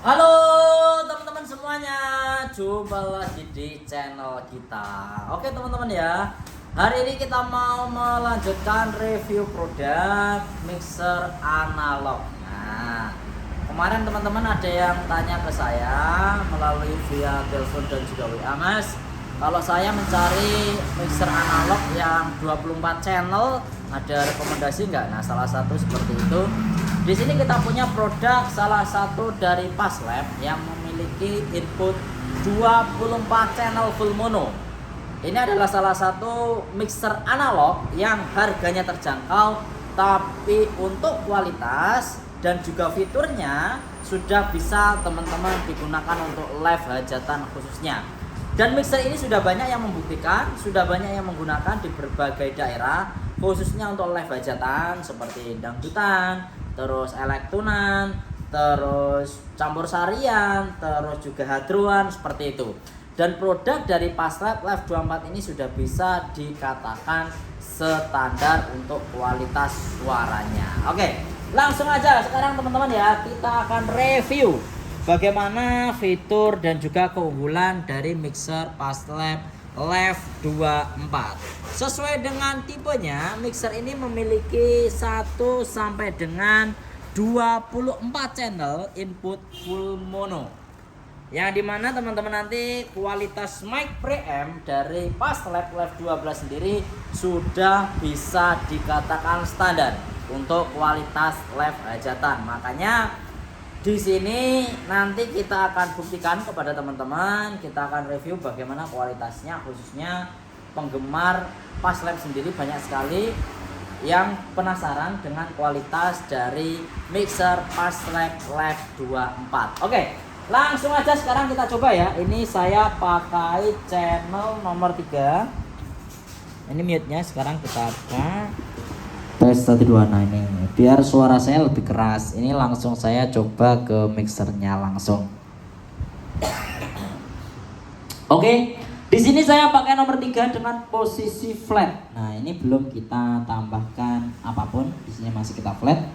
Halo teman-teman semuanya, jumpa lagi di channel kita. Oke teman-teman ya, hari ini kita mau melanjutkan review produk mixer analog. Nah, kemarin teman-teman ada yang tanya ke saya melalui via telepon dan juga WA, Mas, kalau saya mencari mixer analog yang 24 channel, ada rekomendasi nggak? Nah, salah satu seperti itu. Di sini kita punya produk salah satu dari Paslab yang memiliki input 24 channel full mono. Ini adalah salah satu mixer analog yang harganya terjangkau, tapi untuk kualitas dan juga fiturnya sudah bisa teman-teman digunakan untuk live hajatan khususnya. Dan mixer ini sudah banyak yang membuktikan, sudah banyak yang menggunakan di berbagai daerah, khususnya untuk live hajatan seperti dangdutan, terus elektronan, terus campur sarian, terus juga hadruan seperti itu. Dan produk dari Paslab Live 24 ini sudah bisa dikatakan standar untuk kualitas suaranya. Oke, langsung aja sekarang teman-teman ya, kita akan review bagaimana fitur dan juga keunggulan dari mixer Paslab Live 24. Sesuai dengan tipenya, mixer ini memiliki 1 sampai dengan 24 channel input full mono. Yang dimana teman-teman nanti kualitas mic preamp dari Paslab Live 12 sendiri sudah bisa dikatakan standar untuk kualitas live hajatan. Makanya di sini nanti kita akan buktikan kepada teman-teman, kita akan review bagaimana kualitasnya, khususnya penggemar Paslab sendiri banyak sekali yang penasaran dengan kualitas dari mixer Paslab Live 24. Oke, langsung aja sekarang kita coba ya. Ini saya pakai channel nomor 3. Ini mute-nya sekarang kita buka. Tes 1 2. Nah, ini biar suara saya lebih keras. Ini langsung saya coba ke mixernya langsung. Oke, di sini saya pakai nomor 3 dengan posisi flat. Nah, ini belum kita tambahkan apapun. Di sini masih kita flat.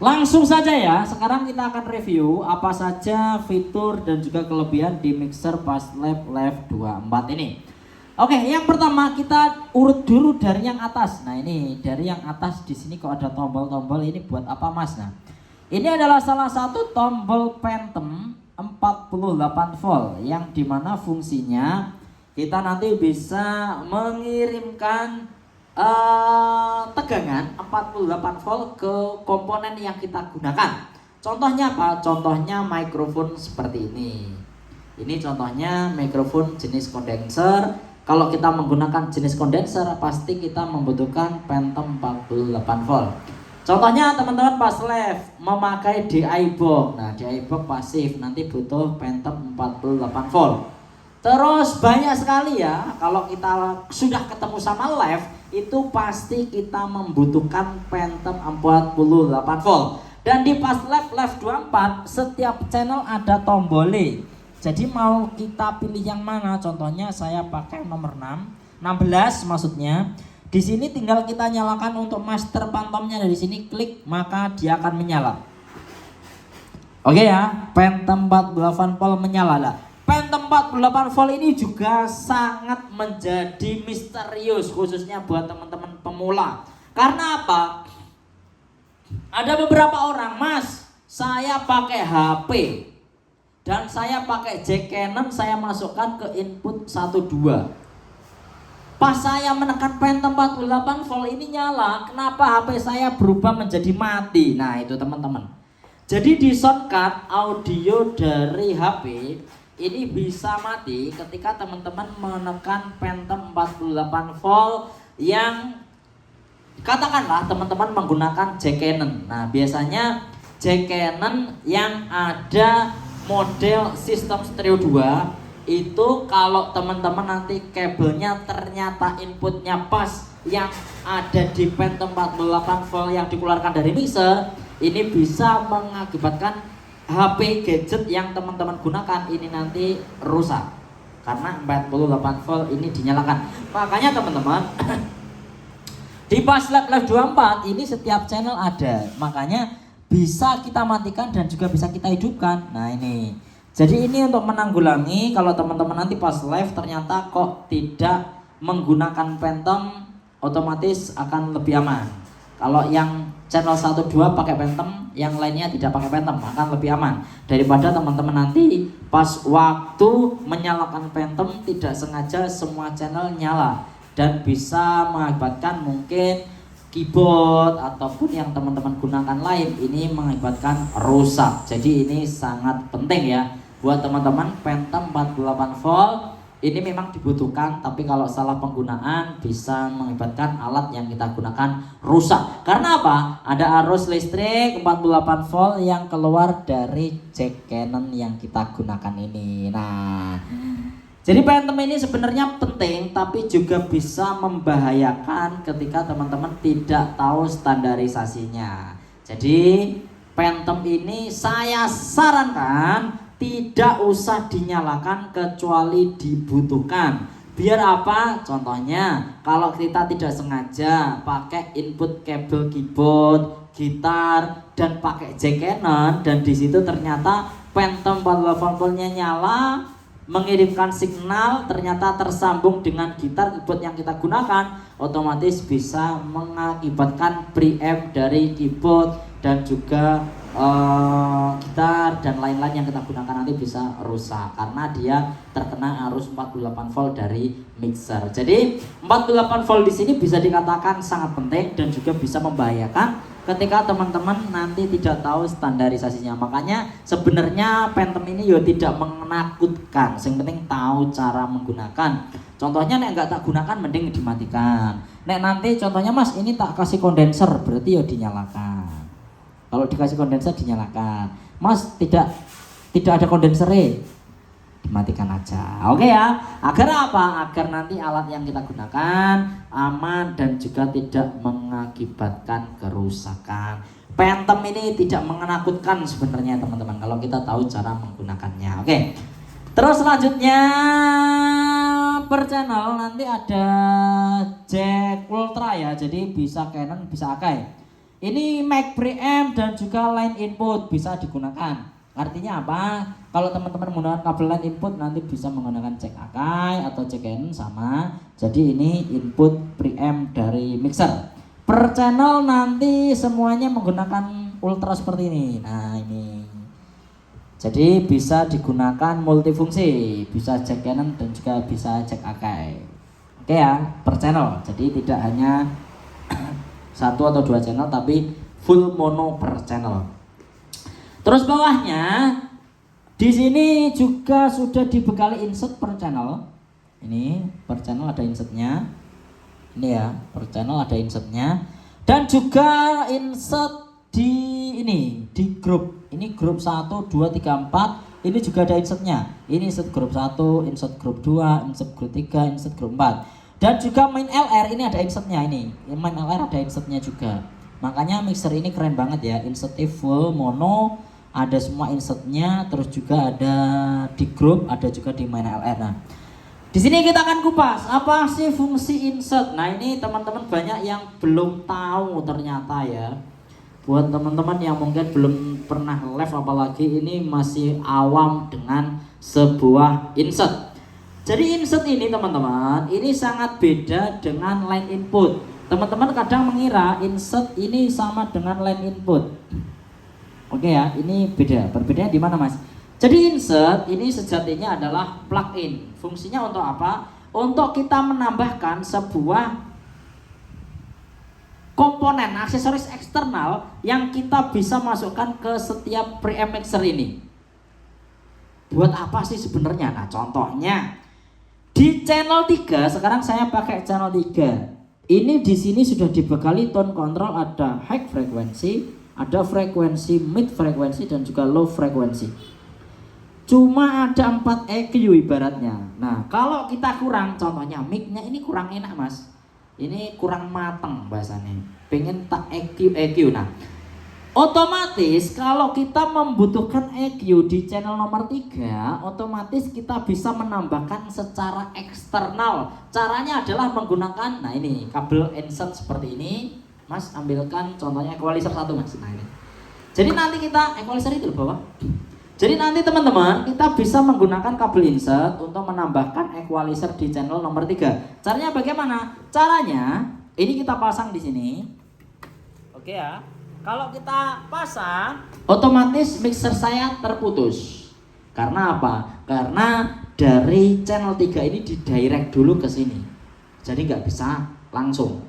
Langsung saja ya. Sekarang kita akan review apa saja fitur dan juga kelebihan di mixer Paslab Live 24 ini. Oke, yang pertama kita urut dulu dari yang atas. Nah, ini dari yang atas di sini kok ada tombol-tombol, ini buat apa, Mas? Nah, ini adalah salah satu tombol Phantom 48 volt yang dimana fungsinya kita nanti bisa mengirimkan tegangan 48 volt ke komponen yang kita gunakan. Contohnya apa? Contohnya mikrofon seperti ini. Ini contohnya mikrofon jenis kondenser. Kalau kita menggunakan jenis kondenser, pasti kita membutuhkan Phantom 48 volt. Contohnya teman-teman Paslab memakai DI box. Nah, DI box pasif, nanti butuh Phantom 48 volt. Terus banyak sekali ya, kalau kita sudah ketemu sama live, itu pasti kita membutuhkan Phantom 48 volt. Dan di Paslab Live 24, setiap channel ada tombolnya. Jadi mau kita pilih yang mana? Contohnya saya pakai nomor 16 maksudnya. Di sini tinggal kita nyalakan untuk master phantomnya, dari sini klik maka dia akan menyala. Oke ya, Phantom 48 volt menyala lah. Phantom 48 volt ini juga sangat menjadi misterius khususnya buat teman-teman pemula. Karena apa? Ada beberapa orang, Mas, saya pakai HP dan saya pakai jack Canon, saya masukkan ke input 1-2. Pas saya menekan Phantom 48 volt ini nyala, kenapa HP saya berubah menjadi mati? Nah, itu teman-teman. Jadi di soundcard audio dari HP ini bisa mati ketika teman-teman menekan Phantom 48 volt yang katakanlah teman-teman menggunakan jack Canon. Nah, biasanya jack Canon yang ada model sistem stereo 2 itu kalau teman-teman nanti kabelnya ternyata inputnya pas yang ada di Phantom 48 volt yang dikeluarkan dari mixer, ini bisa mengakibatkan HP gadget yang teman-teman gunakan ini nanti rusak karena 48 volt ini dinyalakan. Makanya teman-teman di Paslab Live 24 ini setiap channel ada, makanya bisa kita matikan dan juga bisa kita hidupkan. Nah ini, jadi ini untuk menanggulangi kalau teman-teman nanti pas live ternyata kok tidak menggunakan Phantom, otomatis akan lebih aman. Kalau yang channel 1, 2 pakai Phantom, yang lainnya tidak pakai Phantom, akan lebih aman daripada teman-teman nanti pas waktu menyalakan Phantom tidak sengaja semua channel nyala dan bisa mengakibatkan mungkin keyboard ataupun yang teman-teman gunakan lain ini mengakibatkan rusak. Jadi ini sangat penting ya buat teman-teman. Phantom 48 volt ini memang dibutuhkan, tapi kalau salah penggunaan bisa mengakibatkan alat yang kita gunakan rusak. Karena apa? Ada arus listrik 48 volt yang keluar dari jack Canon yang kita gunakan ini. Nah, jadi Phantom ini sebenarnya penting, tapi juga bisa membahayakan ketika teman-teman tidak tahu standarisasinya. Jadi Phantom ini saya sarankan tidak usah dinyalakan kecuali dibutuhkan. Biar apa? Contohnya kalau kita tidak sengaja pakai input kabel keyboard, gitar dan pakai jack Canon dan di situ ternyata Phantom 48 voltnya nyala, mengirimkan signal, ternyata tersambung dengan gitar keyboard yang kita gunakan, otomatis bisa mengakibatkan preamp dari keyboard dan juga gitar dan lain-lain yang kita gunakan nanti bisa rusak karena dia terkena arus 48 volt dari mixer. Jadi 48 volt di sini bisa dikatakan sangat penting dan juga bisa membahayakan ketika teman-teman nanti tidak tahu standarisasinya. Makanya sebenarnya Phantom ini ya tidak menakutkan, yang penting tahu cara menggunakan. Contohnya nek nggak tak gunakan mending dimatikan. Nek nanti contohnya Mas ini tak kasih kondenser berarti ya dinyalakan. Kalau dikasih kondenser dinyalakan. Mas tidak ada kondensernya, dimatikan aja. Oke ya. Agar apa? Agar nanti alat yang kita gunakan aman dan juga tidak mengakibatkan kerusakan. Phantom ini tidak menakutkan sebenarnya teman-teman kalau kita tahu cara menggunakannya. Oke. Terus selanjutnya per channel nanti ada jack ultra ya. Jadi bisa Canon bisa Akai. Ini mic preamp dan juga line input bisa digunakan. Artinya apa? Kalau teman-teman menggunakan kabel line input nanti bisa menggunakan jack Akai atau jack Canon sama. Jadi ini input preamp dari mixer. Per channel nanti semuanya menggunakan ultra seperti ini. Nah ini. Jadi bisa digunakan multifungsi, bisa jack Canon dan juga bisa jack Akai. Oke ya, per channel. Jadi tidak hanya 1 atau 2 channel tapi full mono per channel. Terus bawahnya di sini juga sudah dibekali insert per channel. Ini per channel ada insertnya. Ini ya, per channel ada insertnya dan juga insert di grup. Ini grup 1 2 3 4. Ini juga ada insertnya. Ini insert grup 1, insert grup 2, insert grup 3, insert grup 4. Dan juga main LR ini ada insertnya ini. Main LR ada insertnya juga. Makanya mixer ini keren banget ya. Insertnya full mono, ada semua insertnya, terus juga ada di grup, ada juga di main LR. Nah, di sini kita akan kupas apa sih fungsi insert. Nah, ini teman-teman banyak yang belum tahu ternyata ya. Buat teman-teman yang mungkin belum pernah live apalagi ini masih awam dengan sebuah insert. Jadi insert ini teman-teman, ini sangat beda dengan line input. Teman-teman kadang mengira insert ini sama dengan line input. Oke ya, ini beda. Perbedaannya di mana Mas? Jadi insert ini sejatinya adalah plug-in. Fungsinya untuk apa? Untuk kita menambahkan sebuah komponen aksesoris eksternal yang kita bisa masukkan ke setiap preamp mixer ini. Buat apa sih sebenarnya? Nah, contohnya di channel 3, sekarang saya pakai channel 3. Ini di sini sudah dibekali tone control, ada high frekuensi, ada frekuensi mid frekuensi dan juga low frekuensi. Cuma ada 4 EQ ibaratnya. Nah, kalau kita kurang, contohnya mic-nya ini kurang enak Mas. Ini kurang mateng bahasanya. Pengen tak EQ. Nah, otomatis kalau kita membutuhkan EQ di channel nomor 3, otomatis kita bisa menambahkan secara eksternal. Caranya adalah menggunakan, nah ini kabel insert seperti ini. Mas ambilkan contohnya equalizer 1 Mas. Nah ini. Jadi nanti kita equalizer itu loh bawah. Jadi nanti teman-teman kita bisa menggunakan kabel insert untuk menambahkan equalizer di channel nomor 3. Caranya bagaimana? Caranya ini kita pasang di sini. Oke ya. Kalau kita pasang, otomatis mixer saya terputus. Karena apa? Karena dari channel 3 ini didirect dulu ke sini. Jadi nggak bisa langsung.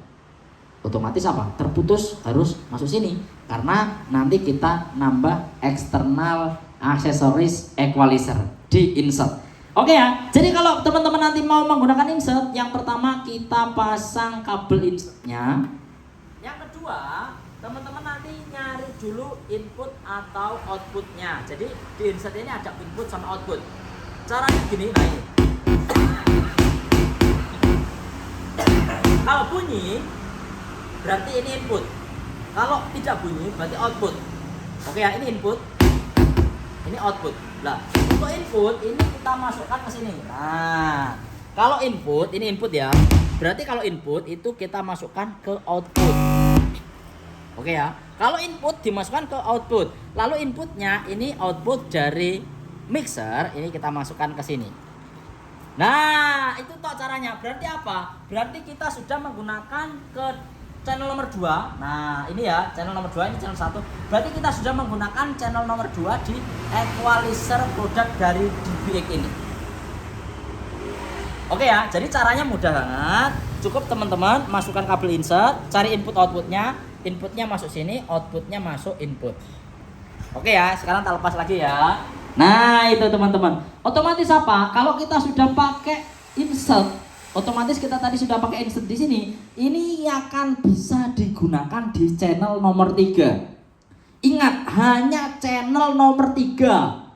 Otomatis apa? Terputus, harus masuk sini. Karena nanti kita nambah eksternal aksesoris equalizer di insert. Oke ya. Jadi kalau teman-teman nanti mau menggunakan insert, yang pertama kita pasang kabel insertnya. Yang kedua, teman-teman nanti nyari dulu input atau outputnya. Jadi di insert ini ada input sama output. Caranya gini, nah ini. Kalau bunyi berarti ini input. Kalau tidak bunyi berarti output. Oke ya, ini input. Ini output. Nah, untuk input ini kita masukkan ke sini. Nah, kalau input, ini input ya. Berarti kalau input itu kita masukkan ke output. Oke ya. Kalau input dimasukkan ke output. Lalu inputnya ini output dari mixer, ini kita masukkan ke sini. Nah, itu toh caranya. Berarti apa? Berarti kita sudah menggunakan ke channel nomor 2. Nah, ini ya, channel nomor 2 ini channel 1. Berarti kita sudah menggunakan channel nomor 2 di equalizer produk dari DBX ini. Oke ya, jadi caranya mudah banget. Cukup teman-teman masukkan kabel insert, cari input outputnya, inputnya masuk sini, outputnya masuk input. Oke ya, sekarang kita lepas lagi ya. Nah, itu teman-teman. Otomatis apa? Kalau kita sudah pakai insert, otomatis kita tadi sudah pakai insert di sini, ini akan bisa digunakan di channel nomor 3. Ingat, hanya channel nomor 3.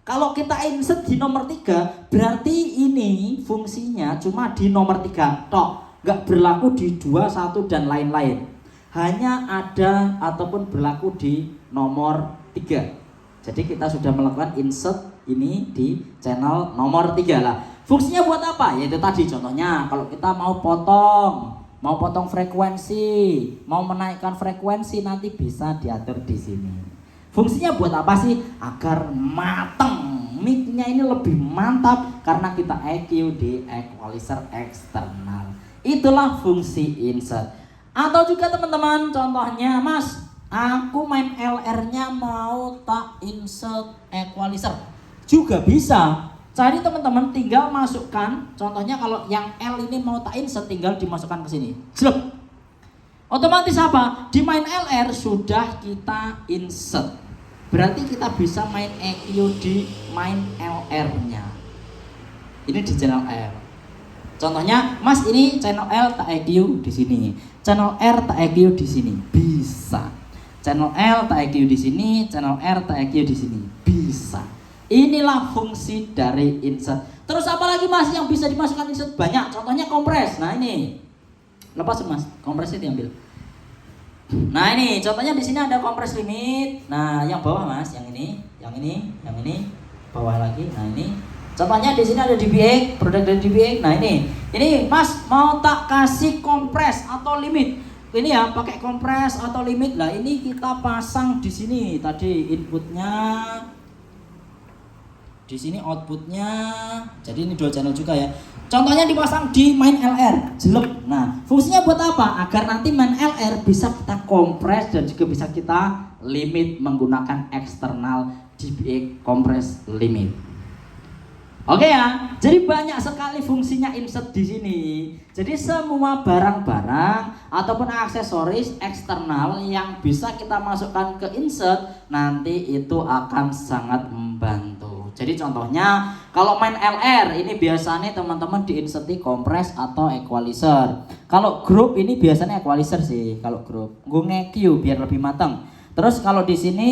Kalau kita insert di nomor 3, berarti ini fungsinya cuma di nomor 3 tok, nggak berlaku di 2, 1 dan lain-lain. Hanya ada ataupun berlaku di nomor 3. Jadi kita sudah melakukan insert ini di channel nomor 3 lah. Fungsinya buat apa? Yaitu tadi contohnya kalau kita mau potong frekuensi, mau menaikkan frekuensi, nanti bisa diatur di sini. Fungsinya buat apa sih? Agar mateng, mic-nya ini lebih mantap karena kita EQ di equalizer eksternal. Itulah fungsi insert. Atau juga teman-teman, contohnya Mas, aku main LR-nya mau tak insert equalizer. Juga bisa. Jadi teman-teman tinggal masukkan, contohnya kalau yang L ini mau tak insert tinggal dimasukkan ke sini. Jelek. Otomatis apa? Di main LR sudah kita insert. Berarti kita bisa main EQ di main LR-nya. Ini di channel R. Contohnya, Mas ini channel L tak EQ di sini. Channel R tak EQ di sini. Bisa. Channel L tak EQ di sini, channel R tak EQ di sini. Bisa. Inilah fungsi dari insert. Terus apa lagi Mas yang bisa dimasukkan insert? Banyak. Contohnya kompres. Nah ini. Lepas Mas, kompresnya diambil. Nah ini, contohnya di sini ada kompres limit. Nah, yang bawah Mas, yang ini. Bawah lagi. Nah ini. Contohnya di sini ada DBX, produk dari DBX. Nah ini Mas mau tak kasih kompres atau limit. Ini ya pakai kompres atau limit. Lah ini kita pasang di sini. Tadi inputnya, di sini outputnya. Jadi ini 2 channel juga ya. Contohnya dipasang di main LR, jelek. Nah, fungsinya buat apa? Agar nanti main LR bisa kita kompres dan juga bisa kita limit menggunakan eksternal DBX kompres limit. Oke ya, jadi banyak sekali fungsinya insert di sini. Jadi semua barang-barang ataupun aksesoris eksternal yang bisa kita masukkan ke insert nanti itu akan sangat membantu. Jadi contohnya kalau main LR ini biasanya teman-teman diinserti kompres atau equalizer. Kalau grup ini biasanya equalizer sih. Kalau grup, gue nge-Q biar lebih matang. Terus kalau di sini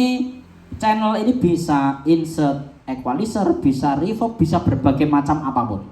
channel ini bisa insert equalizer, bisa reverb, bisa berbagai macam apapun.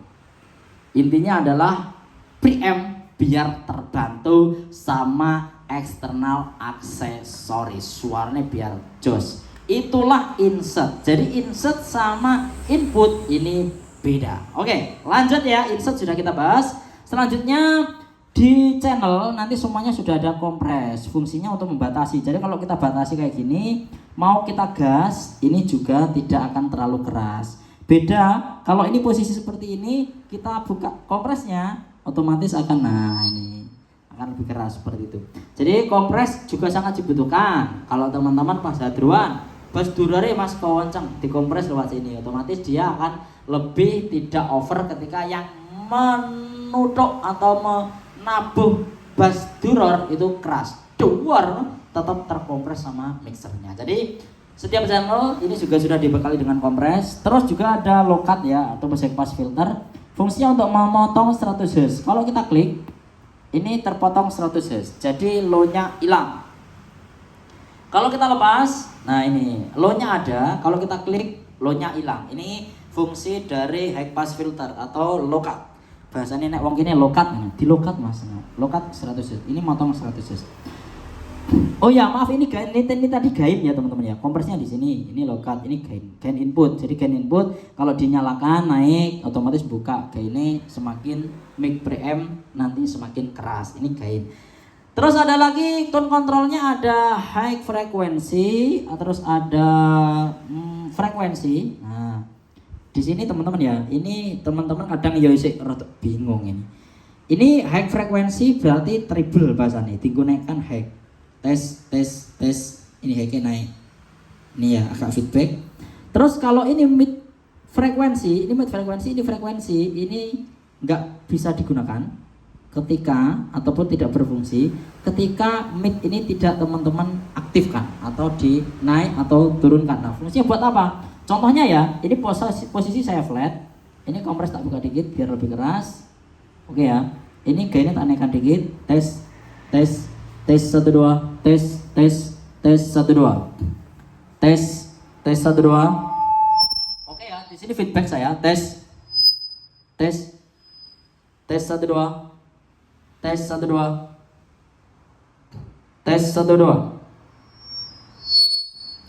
Intinya adalah preamp biar terbantu sama eksternal aksesoris, suaranya biar jos. Itulah insert. Jadi insert sama input ini beda. Oke, lanjut ya. Insert sudah kita bahas. Selanjutnya Di channel nanti semuanya sudah ada kompres, fungsinya untuk membatasi. Jadi kalau kita batasi kayak gini, mau kita gas, ini juga tidak akan terlalu keras. Beda kalau ini posisi seperti ini, kita buka kompresnya, otomatis akan, nah ini akan lebih keras seperti itu. Jadi kompres juga sangat dibutuhkan. Kalau teman-teman pas hadruan, pas durare mas kencang, dikompres lewat sini, otomatis dia akan lebih tidak over ketika yang menutup atau nabuh bass duror itu keras, duar tetap terkompres sama mixernya. Jadi setiap channel ini juga sudah dibekali dengan kompres. Terus juga ada low cut ya atau bass pass filter. Fungsinya untuk memotong 100 Hz. Kalau kita klik ini terpotong 100 Hz. Jadi low-nya hilang. Kalau kita lepas, nah ini low-nya ada. Kalau kita klik low-nya hilang. Ini fungsi dari high pass filter atau low cut. Bahasanya nek wong kene lokat, di lokat mas, lokat 100 Hz. Ini motong 100 Hz. Oh ya maaf ini gain, ini tadi gain ya teman-teman ya. Kompresnya di sini, ini lokat, ini gain input. Jadi gain input kalau dinyalakan naik, otomatis buka. Gainnya semakin mic preamp nanti semakin keras. Ini gain. Terus ada lagi tone controlnya, ada high frequency, terus ada frekuensi. Nah di sini teman-teman ya, ini teman-teman kadang ya isih rada bingung ini. Ini high frequency berarti treble bahasanya, tinggu naikkan high. Tes, ini high naik. Ini ya agak feedback. Terus kalau ini mid frekuensi, ini frekuensi, ini nggak bisa digunakan ketika ataupun tidak berfungsi ketika mid ini tidak teman-teman aktifkan atau dinaik atau turunkan. Nah fungsinya buat apa? Contohnya ya, ini posisi saya flat, ini kompres tak buka dikit biar lebih keras. Oke ya, ini gainnya tak naikkan dikit. Tes 1 2, tes 1 2, tes 1 2. Oke ya, di sini feedback saya tes 1 2, tes 1 2, tes 1 2,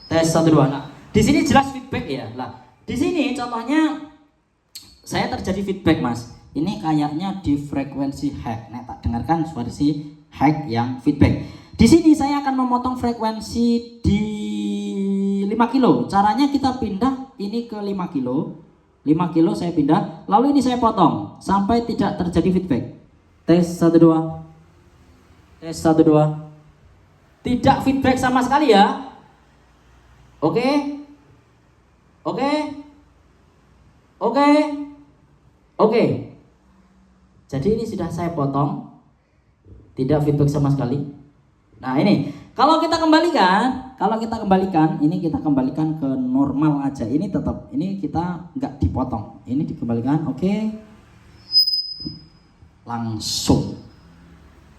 tes 1 2. Nah, di sini jelas feedback ya. Lah, di sini contohnya saya terjadi feedback, Mas. Ini kayaknya di frekuensi high. Nah, tak dengarkan versi high yang feedback. Di sini saya akan memotong frekuensi di 5 kilo. Caranya kita pindah ini ke 5 kilo. 5 kilo saya pindah, lalu ini saya potong sampai tidak terjadi feedback. Tes 1 2. Tes 1 2. Tidak feedback sama sekali ya. Oke. Jadi ini sudah saya potong, tidak feedback sama sekali. Nah ini, kalau kita kembalikan, ini kita kembalikan ke normal aja. Ini tetap, ini kita nggak dipotong. Ini dikembalikan, oke. Langsung.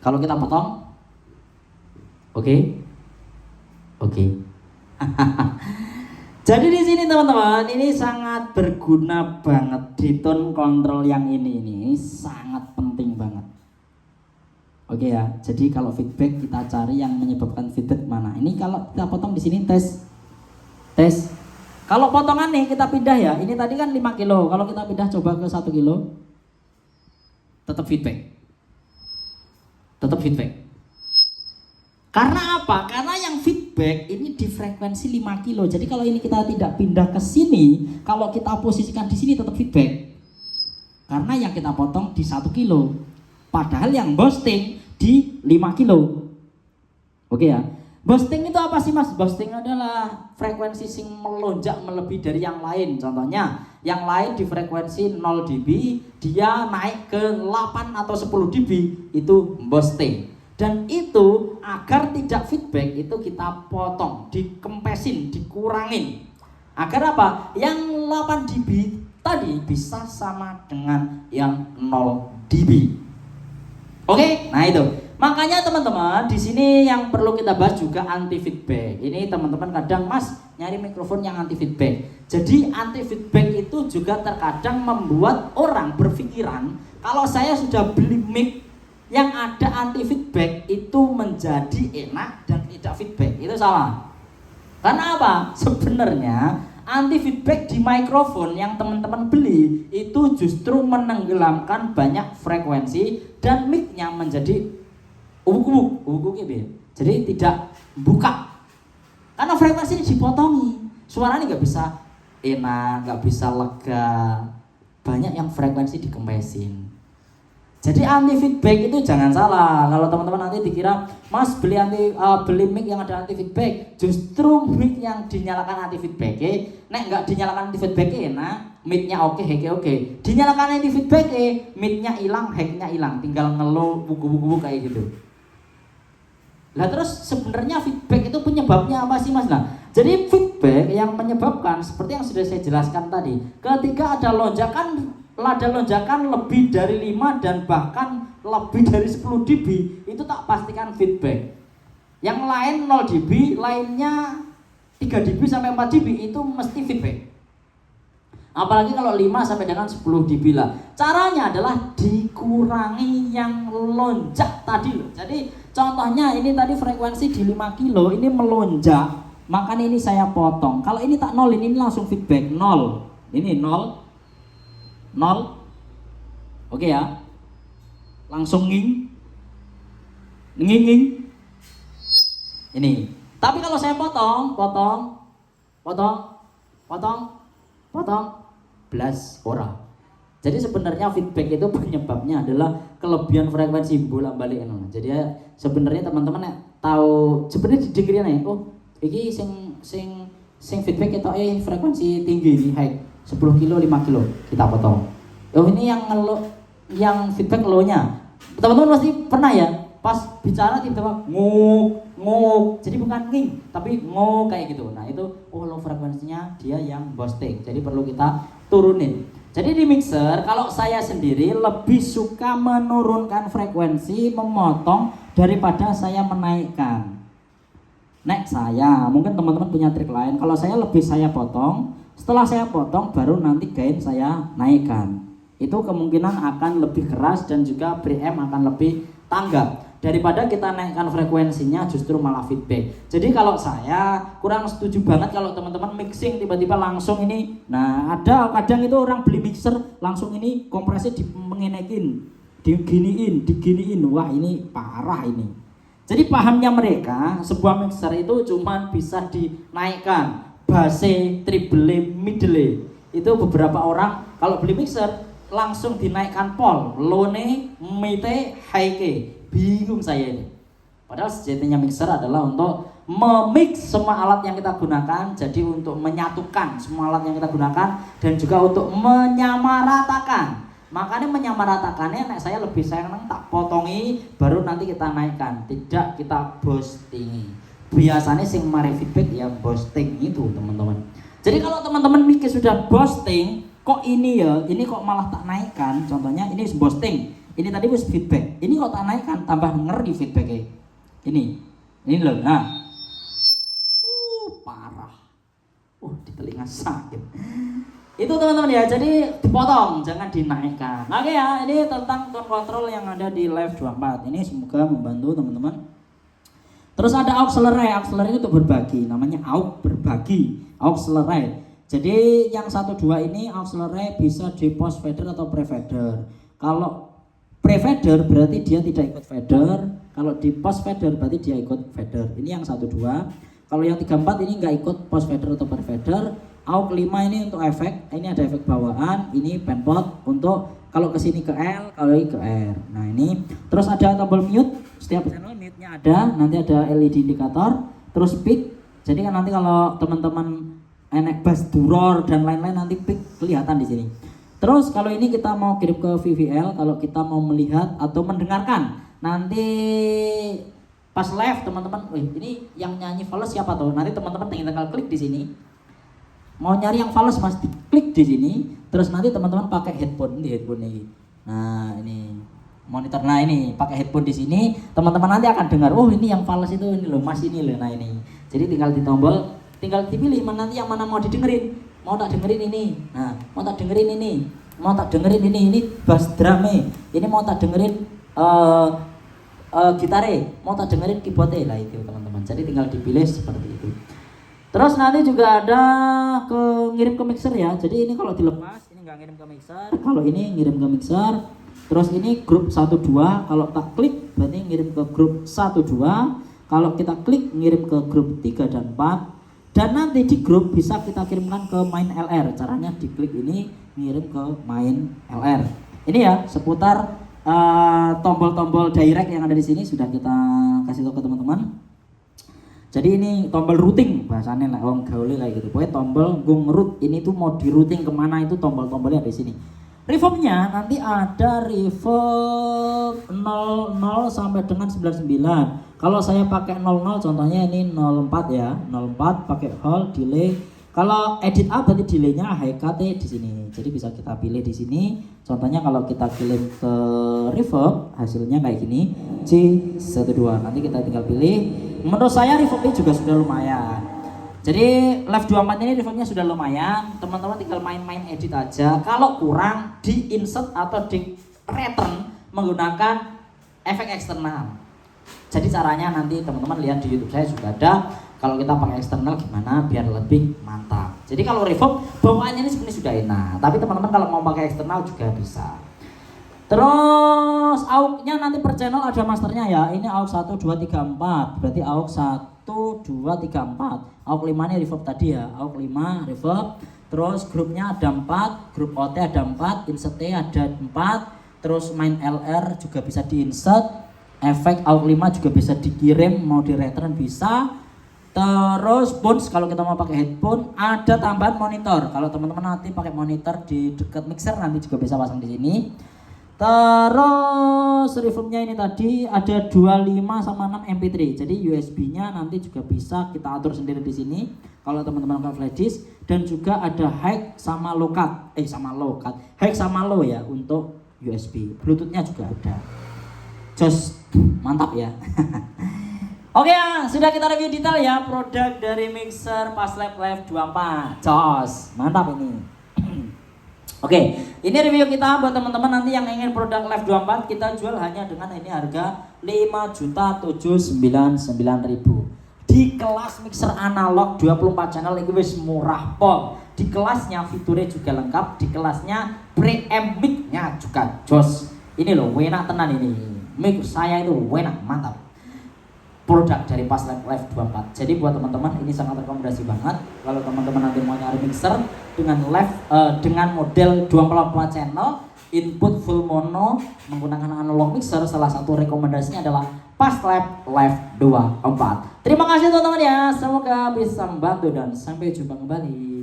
Kalau kita potong, oke. Jadi di sini teman-teman, ini sangat berguna banget di tone control yang ini sangat penting banget. Oke ya. Jadi kalau feedback kita cari yang menyebabkan feedback mana. Ini kalau kita potong di sini tes. Kalau potongan nih kita pindah ya. Ini tadi kan 5 kilo. Kalau kita pindah coba ke 1 kilo, tetap feedback. Karena apa? Karena yang feedback ini di frekuensi 5 kilo. Jadi kalau ini kita tidak pindah ke sini, kalau kita posisikan di sini tetap feedback. Karena yang kita potong di 1 kilo. Padahal yang boosting di 5 kilo. Oke ya. Boosting itu apa sih Mas? Boosting adalah frekuensi sing melonjak melebihi dari yang lain. Contohnya, yang lain di frekuensi 0 dB, dia naik ke 8 atau 10 dB, itu boosting. Dan itu agar tidak feedback itu kita potong, dikempesin, dikurangin. Agar apa? Yang 8 dB tadi bisa sama dengan yang 0 dB. Oke, nah itu. Makanya teman-teman di sini yang perlu kita bahas juga anti feedback. Ini teman-teman kadang Mas nyari mikrofon yang anti feedback. Jadi anti feedback itu juga terkadang membuat orang berpikiran kalau saya sudah beli mic yang ada anti feedback itu menjadi enak dan tidak feedback. Itu salah. Karena apa? Sebenarnya anti feedback di mikrofon yang teman-teman beli itu justru menenggelamkan banyak frekuensi dan mic-nya menjadi ubuk-ubuk gitu. Jadi tidak buka. Karena frekuensi ini dipotongi. Suaranya nggak bisa enak, nggak bisa lega. Banyak yang frekuensi dikempesin. Jadi anti feedback itu jangan salah. Kalau teman-teman nanti dikira Mas beli mic yang ada anti feedback, justru mic yang dinyalakan anti feedback, nek nggak dinyalakan anti feedback enak, mic-nya oke, oke. Dinyalakan anti feedback, mic-nya hilang, hack-nya hilang, tinggal ngeluh buku-buku kayak gitu. Lah terus sebenarnya feedback itu penyebabnya apa sih Mas? Nah, jadi feedback yang menyebabkan seperti yang sudah saya jelaskan tadi, ketika ada lonjakan lebih dari 5 dan bahkan lebih dari 10 dB, itu tak pastikan feedback. Yang lain 0 dB, lainnya 3 dB sampai 4 dB itu mesti feedback. Apalagi kalau 5 sampai dengan 10 dB lah. Caranya adalah dikurangi yang lonjak tadi loh. Jadi contohnya ini tadi frekuensi di 5 kilo ini melonjak, makanya ini saya potong. Kalau ini tak 0, ini langsung feedback 0. Ini 0. Oke ya. Langsung nging. Ini. Tapi kalau saya potong, belas ora. Jadi sebenarnya feedback itu penyebabnya adalah kelebihan frekuensi bolak-balik. Jadi ya, sebenarnya teman-teman tahu sebenarnya didengerin nih. Oh, iki sing feedback itu frekuensi tinggi nih, high 10 kilo 5 kilo kita potong. Oh ini yang feedback low-nya. Teman-teman pasti pernah ya pas bicara tiba-tiba nguk. Jadi bukan nging tapi nguk kayak gitu. Nah itu low frekuensinya dia yang boosting. Jadi perlu kita turunin. Jadi di mixer kalau saya sendiri lebih suka menurunkan frekuensi, memotong daripada saya menaikkan. Saya mungkin teman-teman punya trik lain. Kalau saya lebih saya potong. Setelah saya potong baru nanti gain saya naikkan. Itu kemungkinan akan lebih keras dan juga preamp akan lebih tanggap daripada kita naikkan frekuensinya justru malah feedback. Jadi kalau saya kurang setuju banget kalau teman-teman mixing tiba-tiba langsung ini. Nah ada kadang itu orang beli mixer langsung ini kompresi dimengenekin, diginiin. Wah ini parah ini. Jadi pahamnya mereka sebuah mixer itu cuma bisa dinaikkan basse, treble, middle. Itu beberapa orang kalau beli mixer langsung dinaikkan pol, lone, mite, high. Bingung saya ini. Padahal sejatinya mixer adalah untuk memix semua alat yang kita gunakan, jadi untuk menyatukan semua alat yang kita gunakan dan juga untuk menyamaratakan. Makanya menyamaratakannya saya lebih sayang tak potongi baru nanti kita naikkan, tidak kita boostingi. Biasanya sing mari feedback ya boosting itu teman-teman. Jadi kalau teman-teman mikir sudah boosting, kok ini kok malah tak naikkan. Contohnya ini boosting, ini tadi was feedback, ini kok tak naikkan, tambah ngeri feedbacknya. Ini loh, nah, parah, di telinga sakit. Itu teman-teman ya, jadi dipotong, jangan dinaikkan. Oke ya, ini tentang tone control yang ada di Live 24. Ini semoga membantu teman-teman. Terus ada auxiliary itu untuk berbagi, namanya berbagi, auxiliary. Jadi yang 1 2 ini auxiliary bisa di post fader atau pre fader. Kalau pre fader berarti dia tidak ikut fader, kalau di post fader berarti dia ikut fader. Ini yang 1 2. Kalau yang 3 4 ini nggak ikut post fader atau pre fader. Aux 5 ini untuk efek, ini ada efek bawaan, ini penpot untuk kalau ke sini ke L, kalau ini ke R. Nah ini terus ada tombol mute, setiap channel mute-nya ada, nanti ada LED indikator, terus peak. Jadi kan nanti kalau teman-teman enek bass duror dan lain-lain nanti peak kelihatan di sini. Terus kalau ini kita mau kirim ke VVL, kalau kita mau melihat atau mendengarkan nanti pas live teman-teman, ini yang nyanyi Fales siapa tuh? Nanti teman-teman tinggal klik di sini. Mau nyari yang Fales Mas, klik di sini, terus nanti teman-teman pakai headphone ini. Nah, ini monitor. Nah, ini pakai headphone di sini, teman-teman nanti akan dengar, ini yang Fales itu ini loh, Mas ini loh. Nah, ini. Jadi tinggal ditombol, tinggal dipilih nanti yang mana mau didengerin. Mau tak dengerin ini. Nah, mau tak dengerin ini. Mau tak dengerin ini bass drumnya. Ini mau tak dengerin gitare, mau tak dengerin keyboardnya lah itu teman-teman. Jadi tinggal dipilih seperti itu. Terus nanti juga ada ngirim ke mixer ya. Jadi ini kalau dilepas ini nggak ngirim ke mixer. Kalau ini ngirim ke mixer. Terus ini grup 12, kalau tak klik berarti ngirim ke grup 12. Kalau kita klik ngirim ke grup 3 dan 4. Dan nanti di grup bisa kita kirimkan ke main LR. Caranya diklik ini ngirim ke main LR. Ini ya seputar tombol-tombol direct yang ada di sini sudah kita kasih tahu ke teman-teman. Jadi ini tombol routing bahasanya lah, orang gaulnya kayak gitu. Pokoknya tombol gung root ini tuh mau di routing kemana itu tombol-tombolnya ada di sini. Reverbnya nanti ada reverb 00 sampai dengan 99. Kalau saya pakai 00 contohnya ini 04 ya, 04 pakai hold delay. Kalau edit A berarti delaynya HKT di sini. Jadi bisa kita pilih di sini. Contohnya kalau kita kirim ke reverb hasilnya kayak gini C12. Nanti kita tinggal pilih. Menurut saya reverbnya juga sudah lumayan. Jadi Live 24 ini reverbnya sudah lumayan, teman-teman tinggal main-main edit aja. Kalau kurang di insert atau di return menggunakan efek eksternal. Jadi caranya nanti teman-teman lihat di YouTube saya juga ada. Kalau kita pakai eksternal gimana biar lebih mantap. Jadi kalau reverb bawaannya ini sebenarnya sudah enak, tapi teman-teman kalau mau pakai eksternal juga bisa. Terus AUX-nya nanti per channel ada masternya ya. Ini AUX 1 2 3 4. Berarti AUX 1 2 3 4. AUX 5 ini reverb tadi ya. AUX 5 reverb. Terus grupnya ada 4, grup OT ada 4, insert T ada 4. Terus main LR juga bisa di-insert. Efek AUX 5 juga bisa dikirim, mau di return bisa. Terus bounce kalau kita mau pakai headphone, ada tambahan monitor. Kalau teman-teman nanti pakai monitor di dekat mixer nanti juga bisa pasang di sini. Terus reverbnya ini tadi ada 25 sama 6 MP3. Jadi USB-nya nanti juga bisa kita atur sendiri di sini. Kalau teman-teman pakai flash disk dan juga ada high sama low cut. High sama low ya untuk USB. Bluetooth-nya juga ada. Jos, mantap ya. Oke ya, sudah kita review detail ya produk dari mixer Passlab Live 24. Jos, mantap ini. Oke, ini review kita buat teman-teman nanti yang ingin produk Live 24 kita jual hanya dengan ini harga 5.799.000. Di kelas mixer analog 24 channel ini wis murah pol. Di kelasnya fiturnya juga lengkap, di kelasnya preamp mic-nya juga jos. Ini loh, enak tenan ini. Mic saya itu enak, mantap. Produk dari Passlab Live 24. Jadi buat teman-teman ini sangat rekomendasi banget. Kalau teman-teman nanti mau nyari mixer dengan dengan model 24 channel, input full mono menggunakan analog mixer, salah satu rekomendasinya adalah Passlab Live 24. Terima kasih teman-teman ya. Semoga bisa membantu dan sampai jumpa kembali.